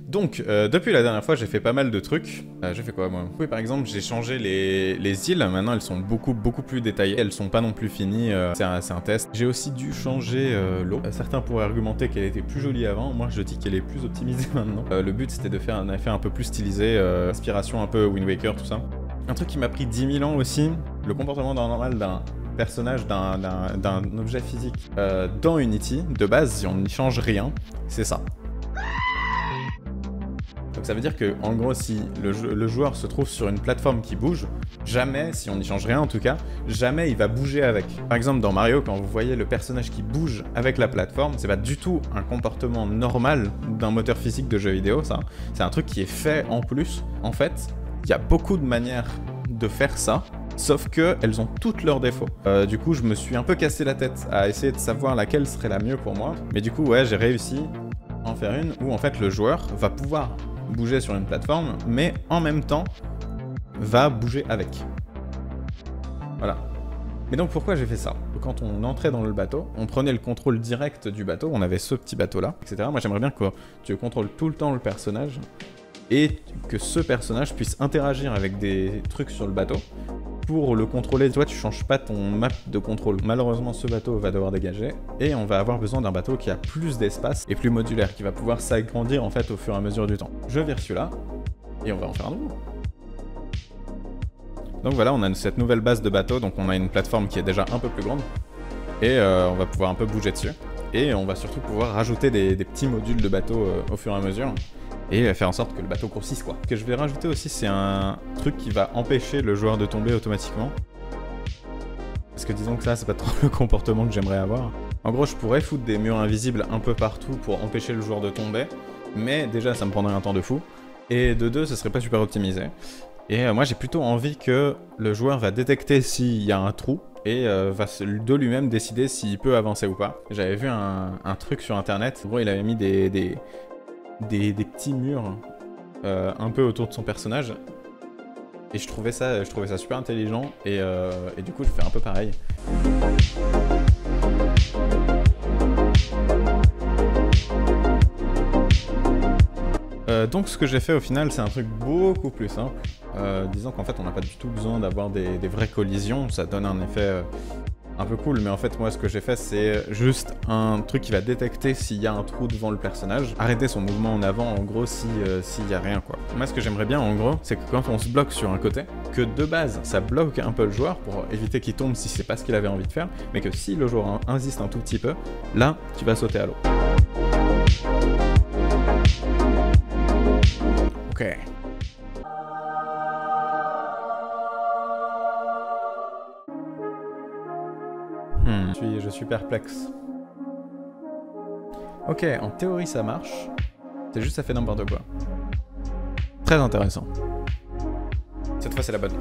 Donc, depuis la dernière fois, j'ai fait pas mal de trucs. J'ai fait quoi, moi? Oui, par exemple, j'ai changé les îles. Maintenant, elles sont beaucoup plus détaillées. Elles sont pas non plus finies. C'est un test. J'ai aussi dû changer l'eau. Certains pourraient argumenter qu'elle était plus jolie avant. Moi, je dis qu'elle est plus optimisée maintenant. Le but, c'était de faire un effet un peu plus stylisé. Inspiration un peu Wind Waker, tout ça. Un truc qui m'a pris 10 000 ans aussi. Le comportement normal d'un personnage, d'un objet physique dans Unity, de base, si on n'y change rien, c'est ça. Donc ça veut dire que, en gros, si le joueur se trouve sur une plateforme qui bouge, jamais, si on n'y change rien en tout cas, jamais il va bouger avec. Par exemple, dans Mario, quand vous voyez le personnage qui bouge avec la plateforme, c'est pas du tout un comportement normal d'un moteur physique de jeu vidéo, ça. C'est un truc qui est fait en plus. En fait, il y a beaucoup de manières de faire ça, sauf qu'elles ont toutes leurs défauts. Du coup, je me suis un peu cassé la tête à essayer de savoir laquelle serait la mieux pour moi. Mais du coup, ouais, j'ai réussi à en faire une où en fait le joueur va pouvoir bouger sur une plateforme, mais en même temps va bouger avec. Voilà. Mais donc pourquoi j'ai fait ça? Quand on entrait dans le bateau, on prenait le contrôle direct du bateau, on avait ce petit bateau là, etc. Moi j'aimerais bien que tu contrôles tout le temps le personnage et que ce personnage puisse interagir avec des trucs sur le bateau. Pour le contrôler, toi tu changes pas ton map de contrôle. Malheureusement ce bateau va devoir dégager et on va avoir besoin d'un bateau qui a plus d'espace et plus modulaire, qui va pouvoir s'agrandir en fait au fur et à mesure du temps. Je vire celui-là et on va en faire un nouveau. Donc voilà, on a cette nouvelle base de bateau, donc on a une plateforme qui est déjà un peu plus grande et on va pouvoir un peu bouger dessus. Et on va surtout pouvoir rajouter des petits modules de bateau au fur et à mesure. Et faire en sorte que le bateau grossisse quoi. Ce que je vais rajouter aussi, c'est un truc qui va empêcher le joueur de tomber automatiquement. Parce que disons que ça, c'est pas trop le comportement que j'aimerais avoir. En gros, je pourrais foutre des murs invisibles un peu partout pour empêcher le joueur de tomber. Mais déjà, ça me prendrait un temps de fou. Et de deux, ce serait pas super optimisé. Et moi, j'ai plutôt envie que le joueur va détecter s'il y a un trou. Et va de lui-même décider s'il peut avancer ou pas. J'avais vu un truc sur internet. En gros, il avait mis des petits murs un peu autour de son personnage et je trouvais ça super intelligent et du coup je fais un peu pareil. Donc ce que j'ai fait au final, c'est un truc beaucoup plus simple. Disons qu'en fait on n'a pas du tout besoin d'avoir des vraies collisions, ça donne un effet un peu cool, mais en fait moi ce que j'ai fait c'est juste un truc qui va détecter s'il y a un trou devant le personnage, arrêter son mouvement en avant en gros s'il y a rien quoi. Moi ce que j'aimerais bien en gros c'est que quand on se bloque sur un côté, que de base ça bloque un peu le joueur pour éviter qu'il tombe si c'est pas ce qu'il avait envie de faire, mais que si le joueur insiste un tout petit peu, là tu vas sauter à l'eau. Ok. Je suis perplexe. Ok, en théorie ça marche. C'est juste ça fait n'importe quoi. Très intéressant. Cette fois c'est la bonne.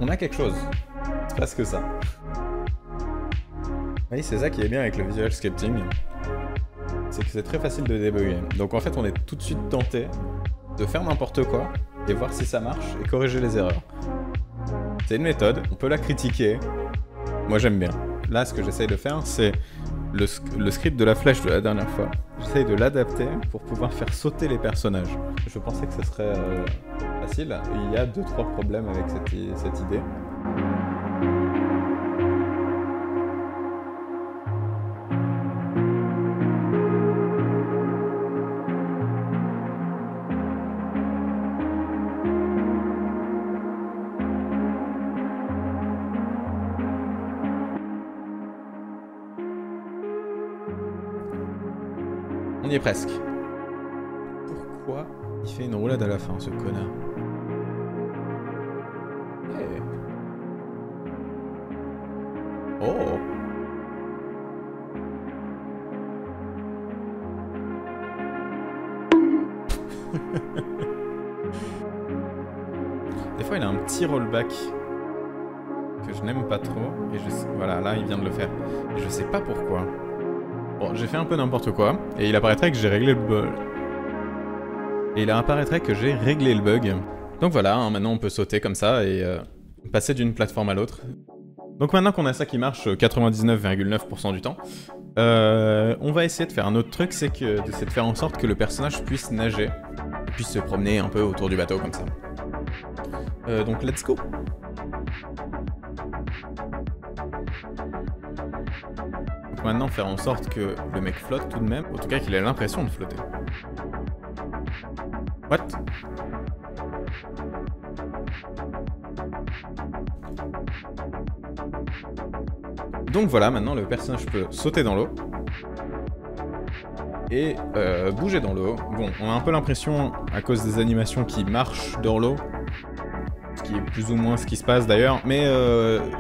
On a quelque chose. C'est presque que ça. Oui, c'est ça qui est bien avec le visual scripting. C'est que c'est très facile de débugger. Donc en fait on est tout de suite tenté de faire n'importe quoi et voir si ça marche et corriger les erreurs. C'est une méthode, on peut la critiquer. Moi j'aime bien. Là ce que j'essaye de faire c'est le script de la flèche de la dernière fois. J'essaye de l'adapter pour pouvoir faire sauter les personnages. Je pensais que ça serait facile. Il y a 2-3 problèmes avec cette idée. On y est presque. Pourquoi il fait une roulade à la fin, ce connard? Hey. Oh. Des fois, il a un petit rollback que je n'aime pas trop. Et voilà, là, il vient de le faire. Et je sais pas pourquoi. Bon, j'ai fait un peu n'importe quoi, et il apparaîtrait que j'ai réglé le bug. Donc voilà, hein, maintenant on peut sauter comme ça et passer d'une plateforme à l'autre. Donc maintenant qu'on a ça qui marche 99,9% du temps, on va essayer de faire un autre truc, c'est de faire en sorte que le personnage puisse nager, puisse se promener un peu autour du bateau comme ça. Donc let's go. Donc maintenant faire en sorte que le mec flotte tout de même, en tout cas qu'il ait l'impression de flotter. What? Donc voilà, maintenant le personnage peut sauter dans l'eau et bouger dans l'eau. Bon, on a un peu l'impression, à cause des animations qui marchent dans l'eau, ce qui est plus ou moins ce qui se passe d'ailleurs, mais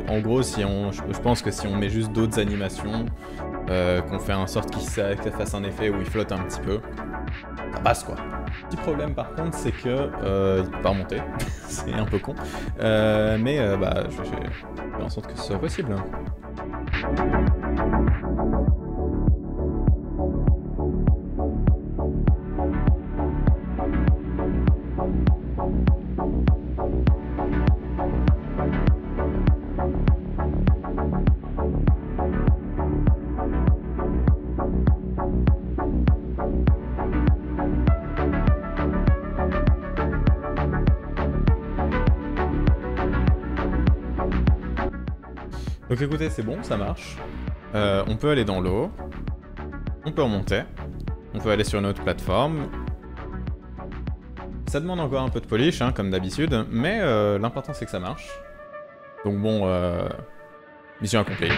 en gros, je pense que si on met juste d'autres animations, qu'on fait en sorte que ça fasse un effet où il flotte un petit peu, ça passe quoi. Petit problème par contre, c'est que il peut pas remonter, c'est un peu con, mais bah, je vais faire en sorte que ce soit possible. Donc écoutez, c'est bon, ça marche. On peut aller dans l'eau. On peut remonter. On peut aller sur une autre plateforme. Ça demande encore un peu de polish, hein, comme d'habitude, mais l'important c'est que ça marche. Donc bon, mission accomplie.